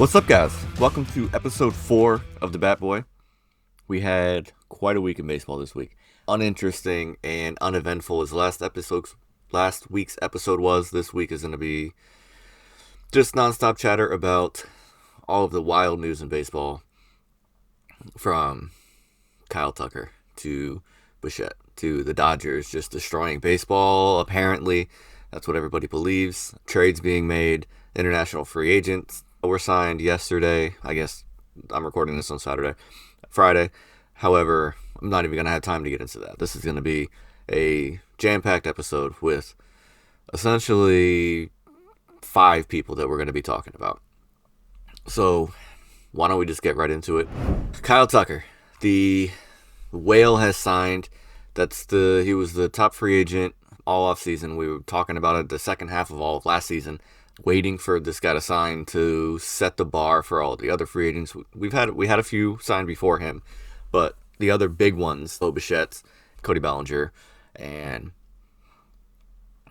What's up, guys? Welcome to episode 4 of The Bat Boy. We had quite a week in baseball this week. Uninteresting and uneventful as last week's episode was. This week is going to be just nonstop chatter about all of the wild news in baseball, from Kyle Tucker to Bichette to the Dodgers just destroying baseball. Apparently, that's what everybody believes. Trades being made, international free agents were signed yesterday. I guess I'm recording this on Friday. However, I'm not even going to have time to get into that. This is going to be a jam-packed episode with essentially 5 people that we're going to be talking about. So, why don't we just get right into it? Kyle Tucker, the whale, has signed. He was the top free agent all offseason. We were talking about it the second half of all of last season, waiting for this guy to sign to set the bar for all the other free agents. We had a few signed before him, but the other big ones, Bo Bichette, Cody Bellinger, and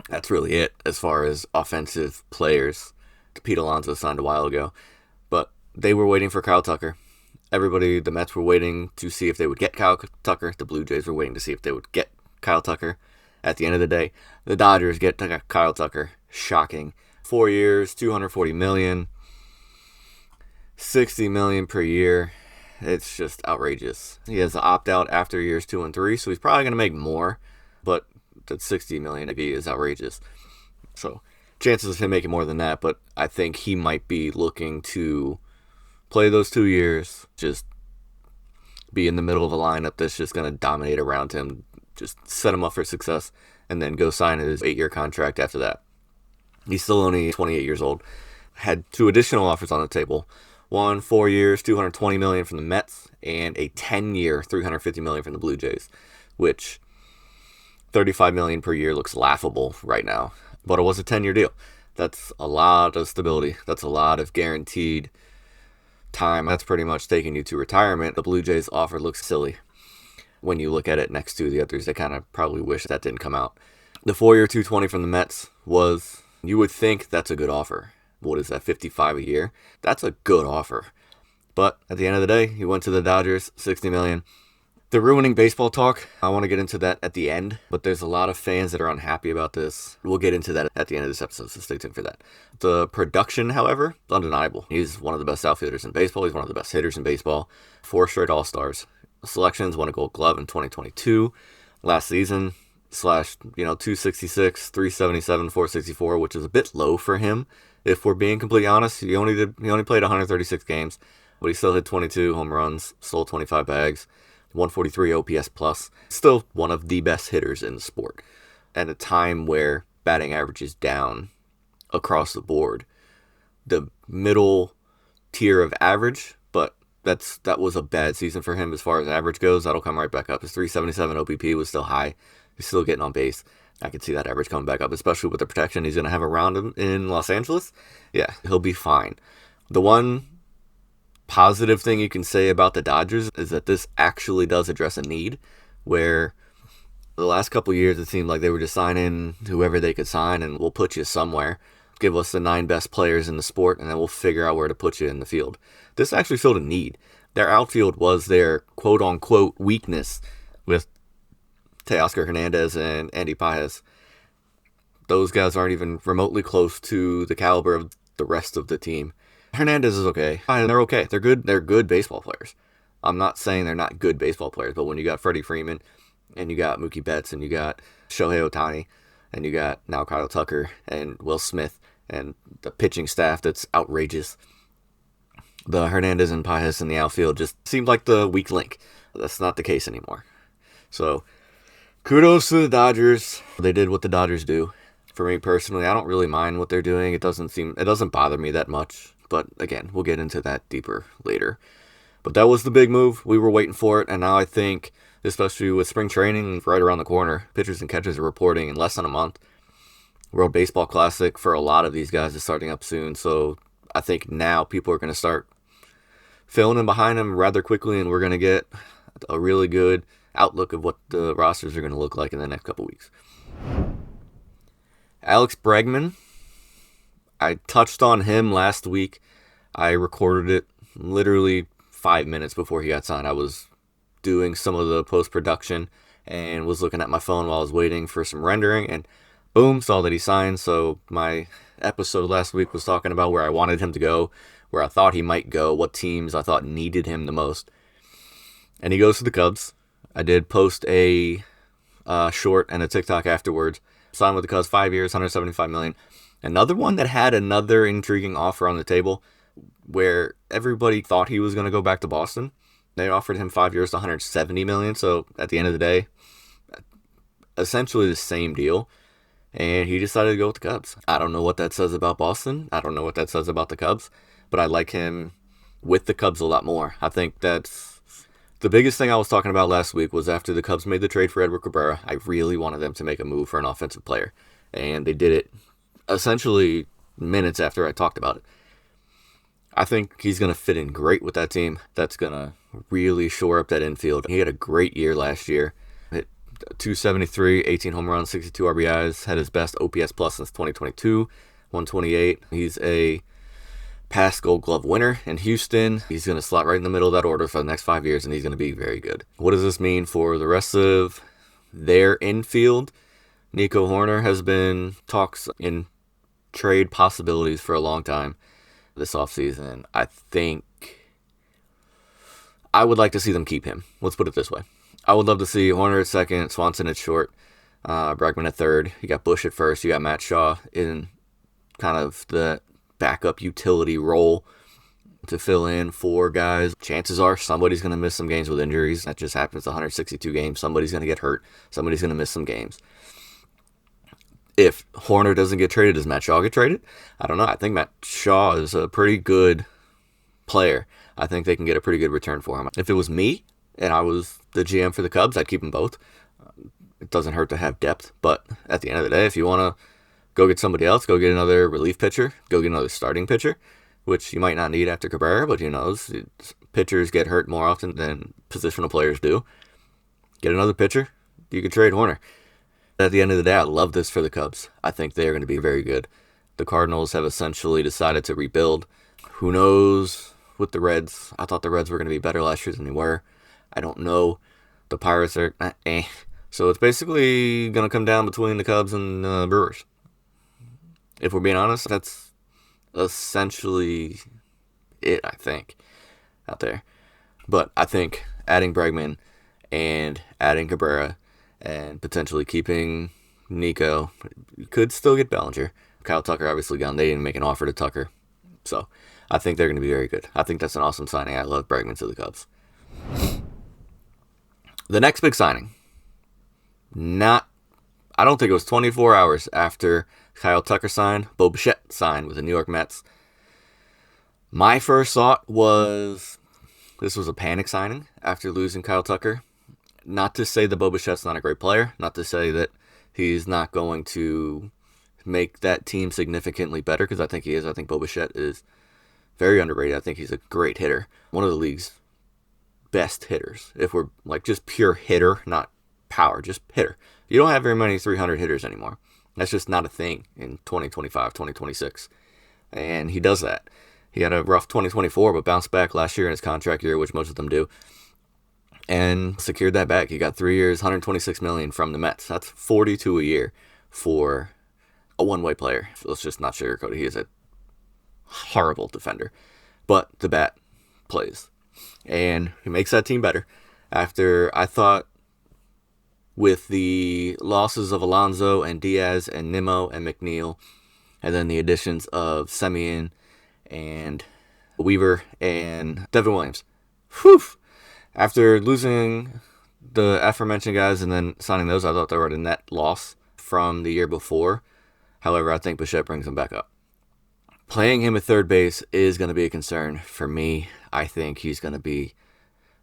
that's really it as far as offensive players. Pete Alonso signed a while ago, but they were waiting for Kyle Tucker. The Mets were waiting to see if they would get Kyle Tucker. The Blue Jays were waiting to see if they would get Kyle Tucker. At the end of the day, the Dodgers get Kyle Tucker. Shocking. 4 years, $240 million, $60 million per year. It's just outrageous. He has to opt out after years 2 and 3, so he's probably going to make more, but that $60 million is outrageous. So chances of him making more than that, but I think he might be looking to play those 2 years, just be in the middle of a lineup that's just going to dominate around him, just set him up for success, and then go sign his 8-year contract after that. He's still only 28 years old. Had 2 additional offers on the table. One, 4 years, $220 million from the Mets, and a 10-year, $350 million from the Blue Jays, which $35 million per year looks laughable right now. But it was a 10-year deal. That's a lot of stability. That's a lot of guaranteed time. That's pretty much taking you to retirement. The Blue Jays offer looks silly when you look at it next to the others. They kind of probably wish that didn't come out. The 4-year, $220 from the Mets was, you would think that's a good offer. What is that, $55 a year? That's a good offer. But at the end of the day, he went to the Dodgers, $60 million. The ruining baseball talk, I want to get into that at the end, but there's a lot of fans that are unhappy about this. We'll get into that at the end of this episode, so stay tuned for that. The production, however, is undeniable. He's one of the best outfielders in baseball. He's one of the best hitters in baseball. 4 straight All-Stars. Selections, won a Gold Glove in 2022. Last season, .266, 377, 464, which is a bit low for him. If we're being completely honest, he only played 136 games, but he still hit 22 home runs, stole 25 bags, 143 OPS plus. Still one of the best hitters in the sport. At a time where batting average is down across the board, the middle tier of average, but that was a bad season for him as far as average goes. That'll come right back up. His 377 OBP was still high. He's still getting on base. I could see that average coming back up, especially with the protection he's going to have around him in Los Angeles. Yeah, he'll be fine. The one positive thing you can say about the Dodgers is that this actually does address a need, where the last couple years it seemed like they were just signing whoever they could sign and we'll put you somewhere. Give us the 9 best players in the sport and then we'll figure out where to put you in the field. This actually filled a need. Their outfield was their quote-unquote weakness with Teoscar Hernandez and Andy Paez. Those guys aren't even remotely close to the caliber of the rest of the team. Hernandez is okay. They're okay. They're good. They're good baseball players. I'm not saying they're not good baseball players, but when you got Freddie Freeman and you got Mookie Betts and you got Shohei Ohtani and you got now Kyle Tucker and Will Smith and the pitching staff that's outrageous, the Hernandez and Paez in the outfield just seemed like the weak link. That's not the case anymore. So kudos to the Dodgers. They did what the Dodgers do. For me personally, I don't really mind what they're doing. It doesn't bother me that much. But again, we'll get into that deeper later. But that was the big move. We were waiting for it. And now I think, especially with spring training right around the corner, pitchers and catchers are reporting in less than a month. World Baseball Classic for a lot of these guys is starting up soon. So I think now people are going to start filling in behind them rather quickly. And we're going to get a really good outlook of what the rosters are going to look like in the next couple weeks. Alex Bregman, I touched on him last week. I recorded it literally 5 minutes before he got signed. I was doing some of the post-production and was looking at my phone while I was waiting for some rendering, and boom, saw that he signed. So my episode last week was talking about where I wanted him to go, where I thought he might go, what teams I thought needed him the most. And he goes to the Cubs. I did post a short and a TikTok afterwards. Signed with the Cubs, 5 years, $175 million. Another one that had another intriguing offer on the table where everybody thought he was going to go back to Boston. They offered him 5 years, $170 million. So at the end of the day, essentially the same deal. And he decided to go with the Cubs. I don't know what that says about Boston. I don't know what that says about the Cubs. But I like him with the Cubs a lot more. I think that's the biggest thing I was talking about last week was after the Cubs made the trade for Edward Cabrera, I really wanted them to make a move for an offensive player. And they did it essentially minutes after I talked about it. I think he's going to fit in great with that team. That's going to really shore up that infield. He had a great year last year. Hit 273, 18 home runs, 62 RBIs. Had his best OPS plus since 2022, 128. He's a past Gold Glove winner in Houston. He's going to slot right in the middle of that order for the next 5 years, and he's going to be very good. What does this mean for the rest of their infield? Nico Hoerner has been talks in trade possibilities for a long time this offseason. I think I would like to see them keep him. Let's put it this way. I would love to see Hoerner at second, Swanson at short, Bregman at third. You got Bush at first. You got Matt Shaw in kind of the backup utility role to fill in for guys. Chances are somebody's going to miss some games with injuries. That just happens 162 games. Somebody's going to get hurt. Somebody's going to miss some games. If Hoerner doesn't get traded, does Matt Shaw get traded? I don't know. I think Matt Shaw is a pretty good player. I think they can get a pretty good return for him. If it was me and I was the GM for the Cubs, I'd keep them both. It doesn't hurt to have depth, but at the end of the day, if you want to go get somebody else, go get another relief pitcher, go get another starting pitcher, which you might not need after Cabrera, but who knows? Pitchers get hurt more often than positional players do. Get another pitcher. You can trade Hoerner. At the end of the day, I love this for the Cubs. I think they're going to be very good. The Cardinals have essentially decided to rebuild. Who knows with the Reds? I thought the Reds were going to be better last year than they were. I don't know. The Pirates are So it's basically going to come down between the Cubs and Brewers. If we're being honest, that's essentially it, I think, out there. But I think adding Bregman and adding Cabrera and potentially keeping Nico, you could still get Bellinger. Kyle Tucker obviously gone. They didn't make an offer to Tucker. So I think they're going to be very good. I think that's an awesome signing. I love Bregman to the Cubs. The next big signing, I don't think it was 24 hours after Kyle Tucker signed, Bo Bichette signed with the New York Mets. My first thought was this was a panic signing after losing Kyle Tucker. Not to say that Bo Bichette's not a great player, not to say that he's not going to make that team significantly better, because I think he is. I think Bo Bichette is very underrated. I think he's a great hitter. One of the league's best hitters. If we're like just pure hitter, not power, just hitter. You don't have very many 300 hitters anymore. That's just not a thing in 2025, 2026. And he does that. He had a rough 2024, but bounced back last year in his contract year, which most of them do, and secured that back. He got 3 years, $126 million from the Mets. That's $42 a year for a one-way player. Let's just not sugarcoat it. He is a horrible defender, but the bat plays, and he makes that team better. After I thought with the losses of Alonso and Diaz and Nimmo and McNeil, and then the additions of Semien and Weaver and Devin Williams. Whew! After losing the aforementioned guys and then signing those, I thought they were a net loss from the year before. However, I think Bichette brings them back up. Playing him at third base is going to be a concern for me. I think he's going to be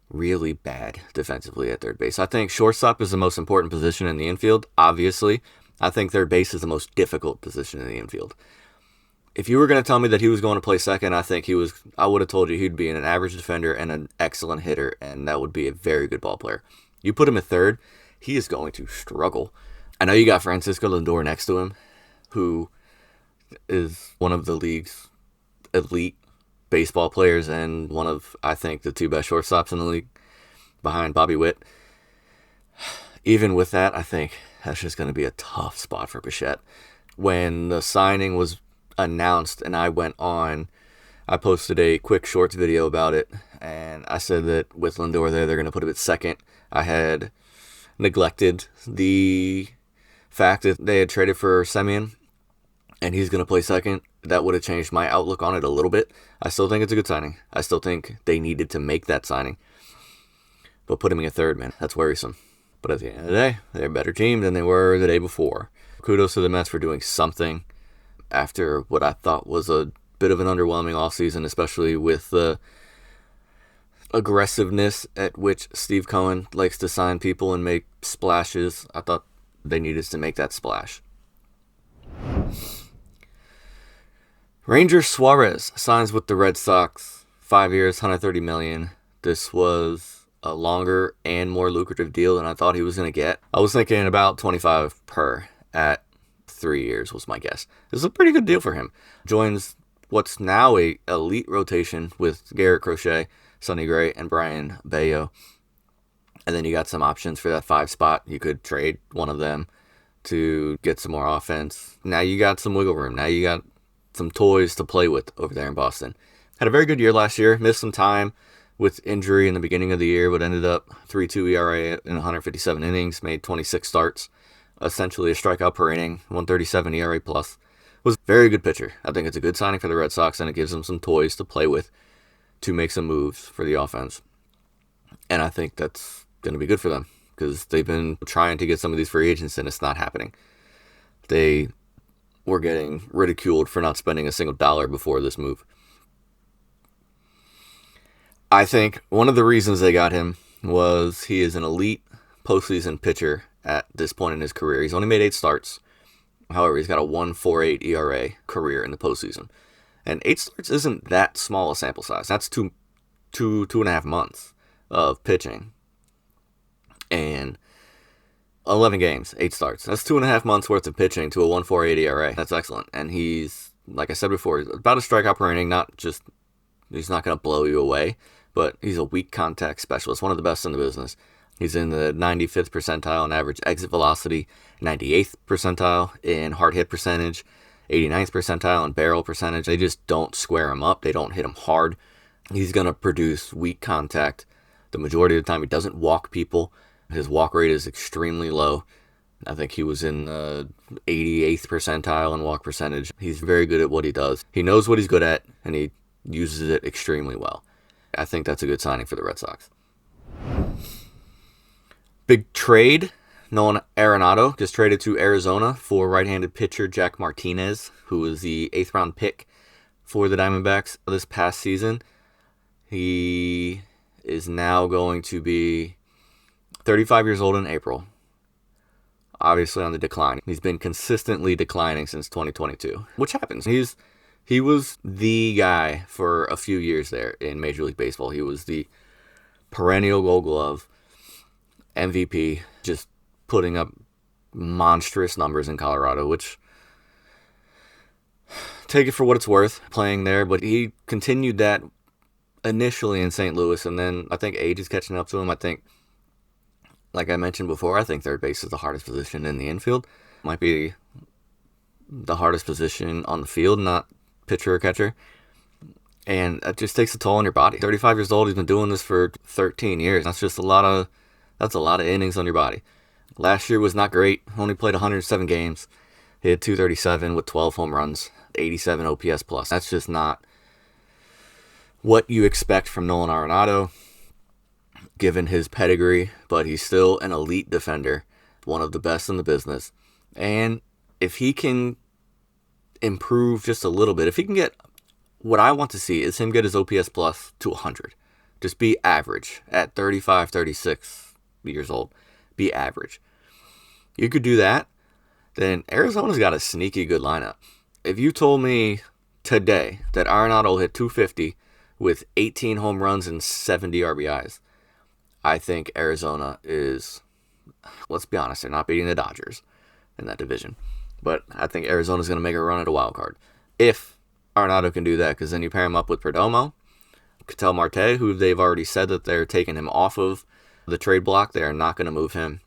really bad defensively at third base. I think shortstop is the most important position in the infield, obviously. I think third base is the most difficult position in the infield. If you were going to tell me that he was going to play second, I would have told you he'd be an average defender and an excellent hitter, and that would be a very good ball player. You put him at third, he is going to struggle. I know you got Francisco Lindor next to him, who is one of the league's elite baseball players and one of, I think, the two best shortstops in the league behind Bobby Witt. Even with that, I think that's just going to be a tough spot for Bichette. When the signing was announced and I posted a quick shorts video about it, and I said that with Lindor there, they're going to put him at second. I had neglected the fact that they had traded for Semien, and he's going to play second. That would have changed my outlook on it a little bit. I still think it's a good signing. I still think they needed to make that signing. But putting him at third, man, that's worrisome. But at the end of the day, they're a better team than they were the day before. Kudos to the Mets for doing something after what I thought was a bit of an underwhelming offseason, especially with the aggressiveness at which Steve Cohen likes to sign people and make splashes. I thought they needed to make that splash. Ranger Suarez signs with the Red Sox. 5 years, $130 million. This was a longer and more lucrative deal than I thought he was going to get. I was thinking about 25 per at 3 years was my guess. This is a pretty good deal for him. Joins what's now a elite rotation with Garrett Crochet, Sonny Gray, and Brian Bayo. And then you got some options for that 5 spot. You could trade one of them to get some more offense. Now you got some wiggle room. Now you got some toys to play with over there in Boston. Had a very good year last year. Missed some time with injury in the beginning of the year, but ended up 3.2 ERA in 157 innings, made 26 starts, essentially a strikeout per inning, 137 ERA plus. Was a very good pitcher. I think it's a good signing for the Red Sox, and it gives them some toys to play with to make some moves for the offense. And I think that's going to be good for them because they've been trying to get some of these free agents, and it's not happening. They were getting ridiculed for not spending a single dollar before this move. I think one of the reasons they got him was he is an elite postseason pitcher at this point in his career. He's only made 8 starts. However, he's got a 1.48 ERA career in the postseason. And 8 starts isn't that small a sample size. That's two and a half months of pitching. And 11 games, 8 starts. That's 2.5 months worth of pitching to a 1.48 ERA. That's excellent. And he's, like I said before, about a strikeout per inning. He's not going to blow you away, but he's a weak contact specialist, one of the best in the business. He's in the 95th percentile in average exit velocity, 98th percentile in hard hit percentage, 89th percentile in barrel percentage. They just don't square him up. They don't hit him hard. He's going to produce weak contact. The majority of the time, he doesn't walk people. His walk rate is extremely low. I think he was in the 88th percentile in walk percentage. He's very good at what he does. He knows what he's good at, and he uses it extremely well. I think that's a good signing for the Red Sox. Big trade. Nolan Arenado just traded to Arizona for right-handed pitcher Jack Martinez, who was the 8th round pick for the Diamondbacks this past season. He is now going to be 35 years old in April. Obviously on the decline. He's been consistently declining since 2022, which happens. He was the guy for a few years there in Major League Baseball. He was the perennial Gold Glove MVP, just putting up monstrous numbers in Colorado, which, take it for what it's worth, playing there. But he continued that initially in St. Louis, and then I think age is catching up to him. I think, like I mentioned before, I think third base is the hardest position in the infield. Might be the hardest position on the field, not pitcher or catcher. And it just takes a toll on your body. 35 years old, he's been doing this for 13 years. That's just a lot of innings on your body. Last year was not great. Only played 107 games. He had 237 with 12 home runs, 87 OPS plus. That's just not what you expect from Nolan Arenado, given his pedigree, but he's still an elite defender, one of the best in the business. And if he can improve just a little bit, if he can get, what I want to see is him get his OPS plus to 100. Just be average at 35, 36 years old. Be average. You could do that, then Arizona's got a sneaky good lineup. If you told me today that Arenado hit 250 with 18 home runs and 70 RBIs, I think Arizona is, let's be honest, they're not beating the Dodgers in that division. But I think Arizona's going to make a run at a wild card if Arenado can do that, because then you pair him up with Perdomo, Ketel Marte, who they've already said that they're taking him off of the trade block. They are not going to move him.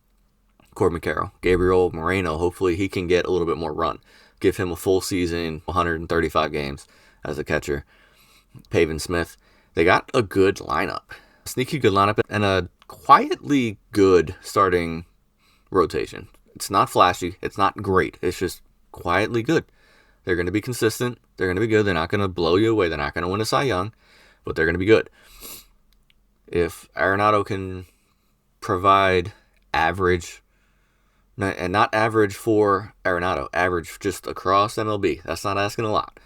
Corbin Carroll, Gabriel Moreno, hopefully he can get a little bit more run. Give him a full season, 135 games as a catcher. Pavin Smith. They got a good lineup. Sneaky good lineup and a quietly good starting rotation. It's not flashy. It's not great. It's just quietly good. They're going to be consistent. They're going to be good. They're not going to blow you away. They're not going to win a Cy Young, but they're going to be good. If Arenado can provide average, and not average for Arenado, average just across MLB, that's not asking a lot,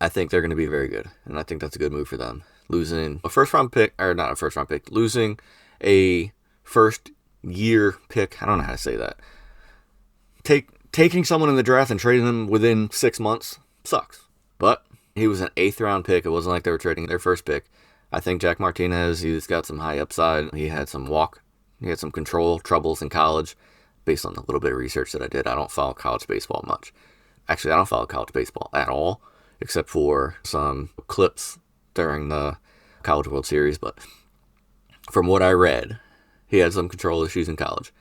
I think they're going to be very good, and I think that's a good move for them. Losing a first-round pick, or not a first-round pick, losing a first-year pick, I don't know how to say that. Taking someone in the draft and trading them within 6 months sucks. But he was an 8th-round pick. It wasn't like they were trading their first pick. I think Jack Martinez, he's got some high upside. He had some control troubles in college. Based on the little bit of research that I did, I don't follow college baseball much. Actually, I don't follow college baseball at all, except for some clips during the College World Series. But from what I read, he had some control issues in college.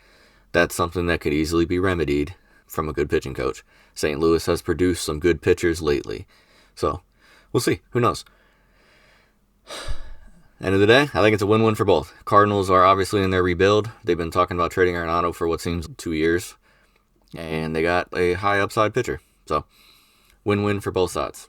That's something that could easily be remedied from a good pitching coach. St. Louis has produced some good pitchers lately. So, we'll see. Who knows? End of the day, I think it's a win-win for both. Cardinals are obviously in their rebuild. They've been talking about trading Arenado for what seems 2 years. And they got a high upside pitcher. So, win-win for both sides.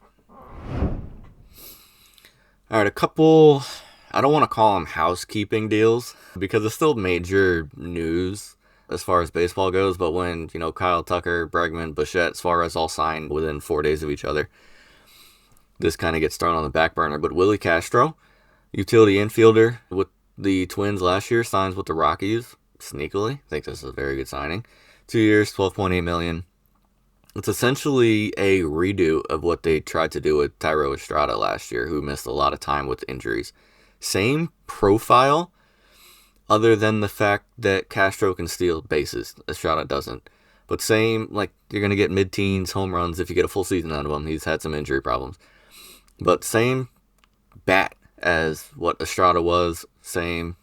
All right, a couple, I don't want to call them housekeeping deals, because it's still major news as far as baseball goes. But when, Kyle Tucker, Bregman, Bichette, Suarez all signed within 4 days of each other, this kind of gets thrown on the back burner. But Willi Castro, utility infielder with the Twins last year, signs with the Rockies sneakily. I think this is a very good signing. 2 years, $12.8 million. It's essentially a redo of what they tried to do with Thairo Estrada last year, who missed a lot of time with injuries. Same profile, other than the fact that Castro can steal bases. Estrada doesn't. But same, you're going to get mid-teens home runs if you get a full season out of him. He's had some injury problems. But same bat as what Estrada was. Same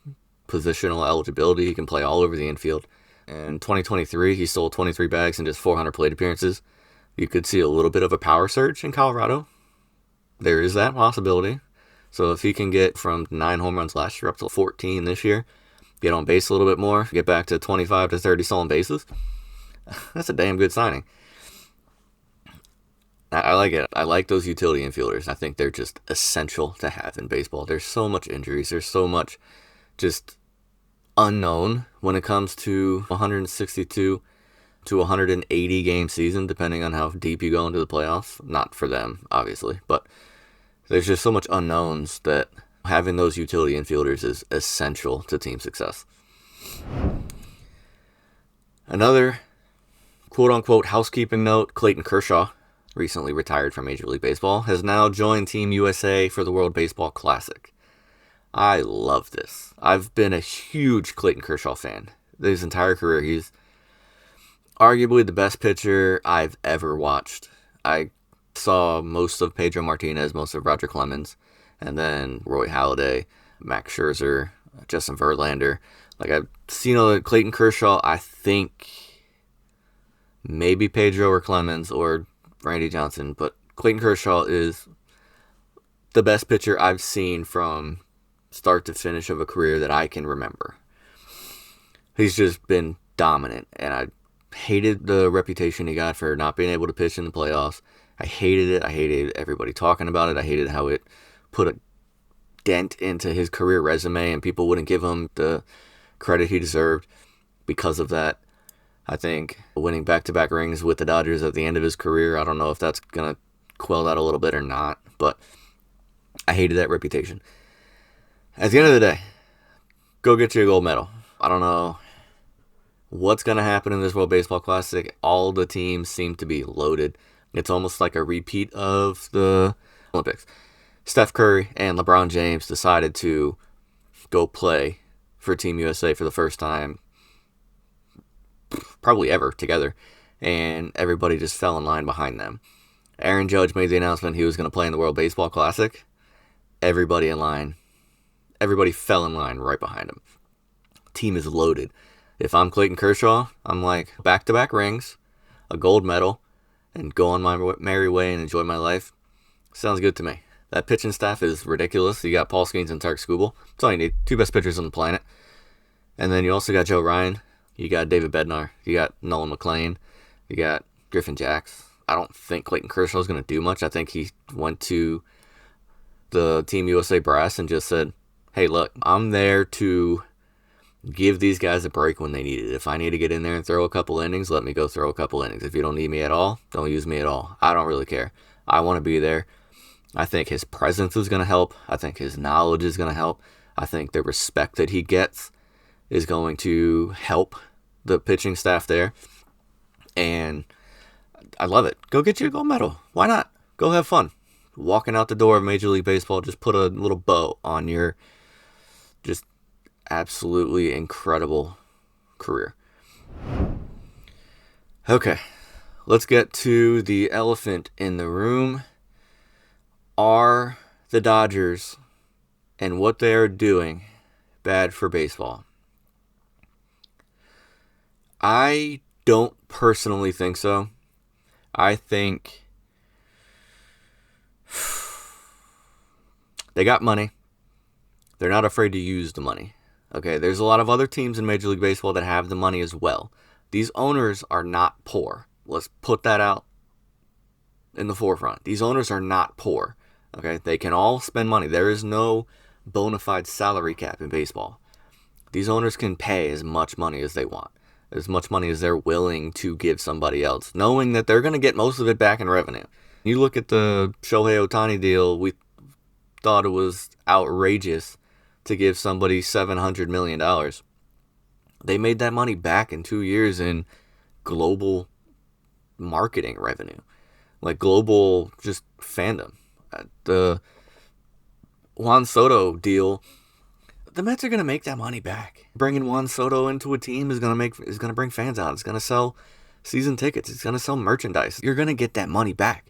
positional eligibility. He can play all over the infield. In 2023, he stole 23 bags in just 400 plate appearances. You could see a little bit of a power surge in Colorado. There is that possibility. So if he can get from 9 home runs last year up to 14 this year, get on base a little bit more, get back to 25 to 30 stolen bases, that's a damn good signing. I like it. I like those utility infielders. I think they're just essential to have in baseball. There's so much injuries. There's so much just unknown when it comes to 162 to 180 game season, depending on how deep you go into the playoffs. Not for them, obviously, but there's just so much unknowns that having those utility infielders is essential to team success. Another quote-unquote housekeeping note, Clayton Kershaw, recently retired from Major League Baseball, has now joined Team USA for the World Baseball Classic. I love this. I've been a huge Clayton Kershaw fan. His entire career, he's arguably the best pitcher I've ever watched. I saw most of Pedro Martinez, most of Roger Clemens, and then Roy Halladay, Max Scherzer, Justin Verlander. I've seen Clayton Kershaw, I think maybe Pedro or Clemens or Randy Johnson, but Clayton Kershaw is the best pitcher I've seen from start to finish of a career that I can remember. He's just been dominant, and I hated the reputation he got for not being able to pitch in the playoffs. I hated it. I hated everybody talking about it. I hated how it put a dent into his career resume, and people wouldn't give him the credit he deserved because of that. I think winning back-to-back rings with the Dodgers at the end of his career, I don't know if that's going to quell that a little bit or not, but I hated that reputation. At the end of the day, go get you a gold medal. I don't know what's going to happen in this World Baseball Classic. All the teams seem to be loaded. It's almost like a repeat of the Olympics. Steph Curry and LeBron James decided to go play for Team USA for the first time probably ever together, and everybody just fell in line behind them. Aaron Judge made the announcement he was going to play in the World Baseball Classic. Everybody fell in line right behind him. Team is loaded. If I'm Clayton Kershaw, I'm like, back-to-back rings, a gold medal, and go on my merry way and enjoy my life. Sounds good to me. That pitching staff is ridiculous. You got Paul Skeens and Tarek Skubal. That's all you need. 2 best pitchers on the planet. And then you also got Joe Ryan. You got David Bednar. You got Nolan McLean. You got Griffin Jacks. I don't think Clayton Kershaw is going to do much. I think he went to the Team USA brass and just said, hey, look, I'm there to give these guys a break when they need it. If I need to get in there and throw a couple innings, let me go throw a couple innings. If you don't need me at all, don't use me at all. I don't really care. I want to be there. I think his presence is going to help. I think his knowledge is going to help. I think the respect that he gets is going to help the pitching staff there. And I love it. Go get you a gold medal. Why not? Go have fun. Walking out the door of Major League Baseball, just put a little bow on your just absolutely incredible career. Okay, let's get to the elephant in the room. Are the Dodgers and what they are doing bad for baseball? I don't personally think so. I think they got money. They're not afraid to use the money. Okay, there's a lot of other teams in Major League Baseball that have the money as well. These owners are not poor. Let's put that out in the forefront. These owners are not poor. Okay, they can all spend money. There is no bona fide salary cap in baseball. These owners can pay as much money as they want, as much money as they're willing to give somebody else, knowing that they're going to get most of it back in revenue. You look at the Shohei Ohtani deal, we thought it was outrageous to give somebody $700 million. They made that money back in 2 years in global marketing revenue, like global just fandom. The Juan Soto deal, the Mets are going to make that money back. Bringing Juan Soto into a team is going to bring fans out. It's going to sell season tickets. It's going to sell merchandise. You're going to get that money back.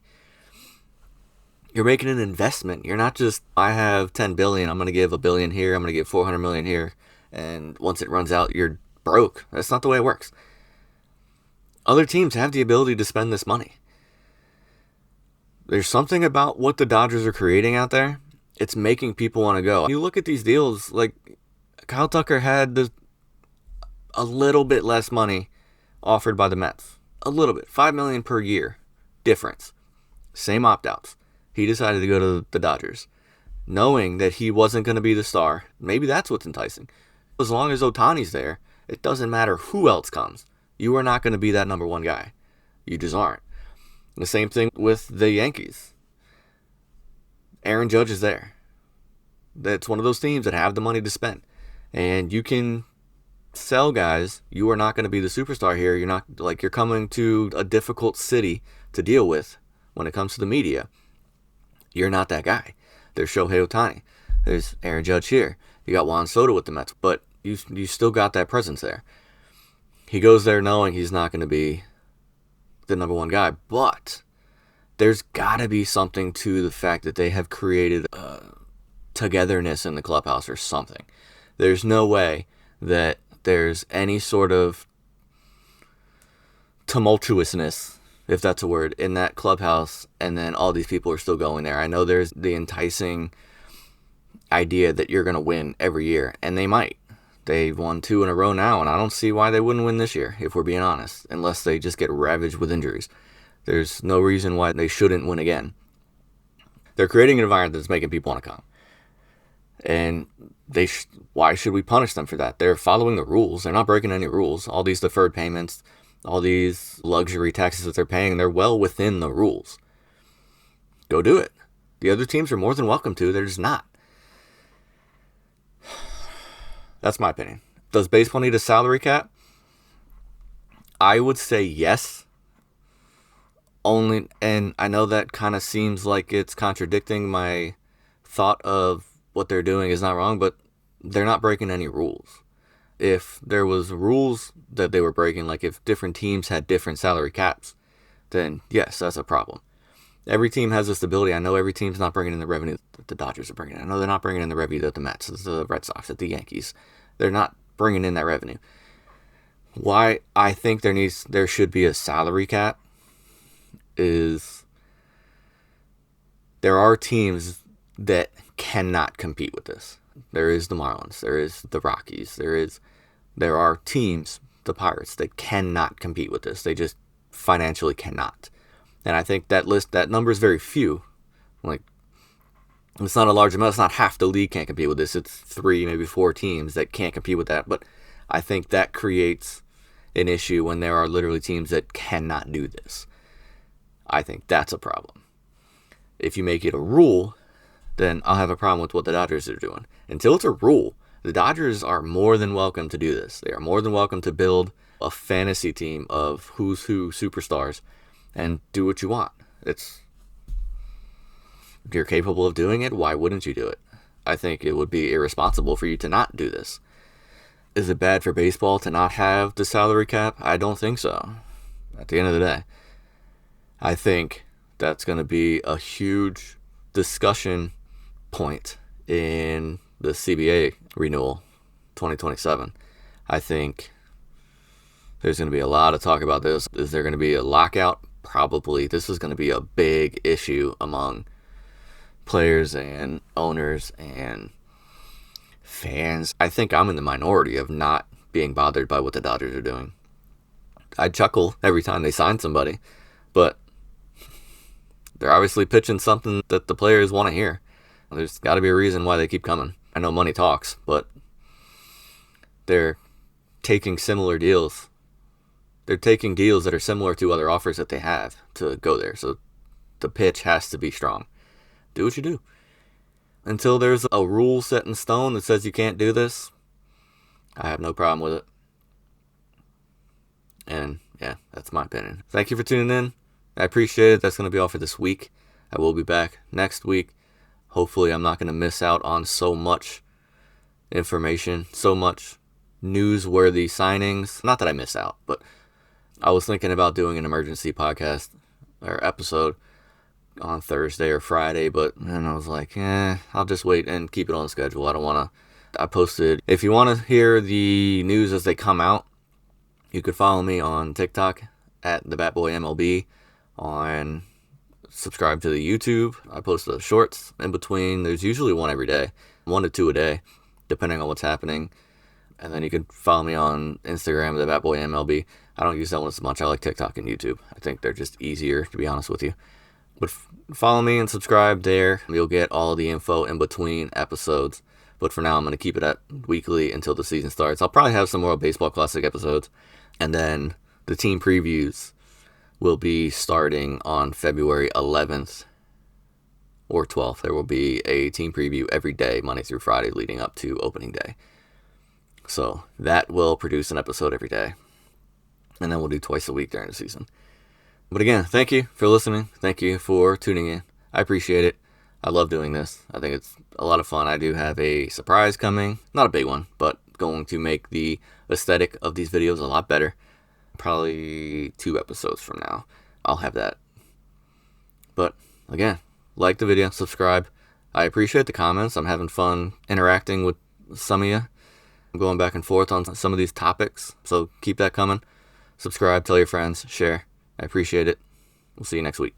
You're making an investment. You're not just, I have $10 billion, I'm going to give $1 billion here, I'm going to give $400 million here, and once it runs out, you're broke. That's not the way it works. Other teams have the ability to spend this money. There's something about what the Dodgers are creating out there. It's making people want to go. You look at these deals, like Kyle Tucker had a little bit less money offered by the Mets. A little bit. $5 million per year difference. Same opt-outs. He decided to go to the Dodgers, knowing that he wasn't going to be the star. Maybe that's what's enticing. As long as Ohtani's there, it doesn't matter who else comes. You are not going to be that number one guy. You just aren't. The same thing with the Yankees. Aaron Judge is there. That's one of those teams that have the money to spend. And you can sell guys. You are not going to be the superstar here. You're coming to a difficult city to deal with when it comes to the media. You're not that guy. There's Shohei Ohtani. There's Aaron Judge here. You got Juan Soto with the Mets. But you still got that presence there. He goes there knowing he's not going to be the number one guy. But there's got to be something to the fact that they have created togetherness in the clubhouse or something. There's no way that there's any sort of tumultuousness, if that's a word, in that clubhouse, and then all these people are still going there. I know there's the enticing idea that you're going to win every year, and they might. They've won 2 in a row now, and I don't see why they wouldn't win this year, if we're being honest, unless they just get ravaged with injuries. There's no reason why they shouldn't win again. They're creating an environment that's making people want to come. And why should we punish them for that? They're following the rules. They're not breaking any rules. All these deferred payments, all these luxury taxes that they're paying, they're well within the rules. Go do it. The other teams are more than welcome to. They're just not. That's my opinion. Does baseball need a salary cap? I would say yes. And I know that kind of seems like it's contradicting my thought of what they're doing is not wrong, but they're not breaking any rules. If there was rules that they were breaking, like if different teams had different salary caps, then yes, that's a problem. Every team has this ability. I know every team's not bringing in the revenue that the Dodgers are bringing in. I know they're not bringing in the revenue that the Mets, the Red Sox, that the Yankees. They're not bringing in that revenue. Why I think there should be a salary cap is there are teams that cannot compete with this. There is the Marlins. There is the Rockies. There are teams, the Pirates, that cannot compete with this. They just financially cannot. And I think that number is very few. Like, it's not a large amount. It's not half the league can't compete with this. It's 3, maybe 4 teams that can't compete with that. But I think that creates an issue when there are literally teams that cannot do this. I think that's a problem. If you make it a rule, then I'll have a problem with what the Dodgers are doing. Until it's a rule, the Dodgers are more than welcome to do this. They are more than welcome to build a fantasy team of who's who superstars and do what you want. If you're capable of doing it, why wouldn't you do it? I think it would be irresponsible for you to not do this. Is it bad for baseball to not have the salary cap? I don't think so. At the end of the day, I think that's going to be a huge discussion point in the CBA renewal 2027. I think there's going to be a lot of talk about this. Is there going to be a lockout? Probably. This is going to be a big issue among players and owners and fans. I think I'm in the minority of not being bothered by what the Dodgers are doing. I chuckle every time they sign somebody, but they're obviously pitching something that the players want to hear. There's got to be a reason why they keep coming. I know money talks, but they're taking similar deals. They're taking deals that are similar to other offers that they have to go there. So the pitch has to be strong. Do what you do. Until there's a rule set in stone that says you can't do this, I have no problem with it. And yeah, that's my opinion. Thank you for tuning in. I appreciate it. That's going to be all for this week. I will be back next week. Hopefully I'm not going to miss out on so much information, so much newsworthy signings. Not that I miss out, but I was thinking about doing an emergency podcast or episode on Thursday or Friday, but then I was like, I'll just wait and keep it on schedule. I don't want to. I posted, if you want to hear the news as they come out, you could follow me on TikTok at the Batboy MLB, on subscribe to the YouTube. I post the shorts in between. There's usually one every day, 1 to 2 a day, depending on what's happening. And then you can follow me on Instagram, the Batboy MLB. I don't use that one as much. I like TikTok and YouTube. I think they're just easier, to be honest with you. But follow me and subscribe there. You'll get all the info in between episodes. But for now, I'm going to keep it at weekly until the season starts. I'll probably have some more Baseball Classic episodes. And then the team previews will be starting on February 11th or 12th. There will be a team preview every day, Monday through Friday, leading up to opening day. So that will produce an episode every day. And then we'll do twice a week during the season. But again, thank you for listening. Thank you for tuning in. I appreciate it. I love doing this. I think it's a lot of fun. I do have a surprise coming. Not a big one, but going to make the aesthetic of these videos a lot better. Probably 2 episodes from now, I'll have that. But again, like the video, subscribe. I appreciate the comments. I'm having fun interacting with some of you. I'm going back and forth on some of these topics, so keep that coming. Subscribe, tell your friends, share. I appreciate it. We'll see you next week.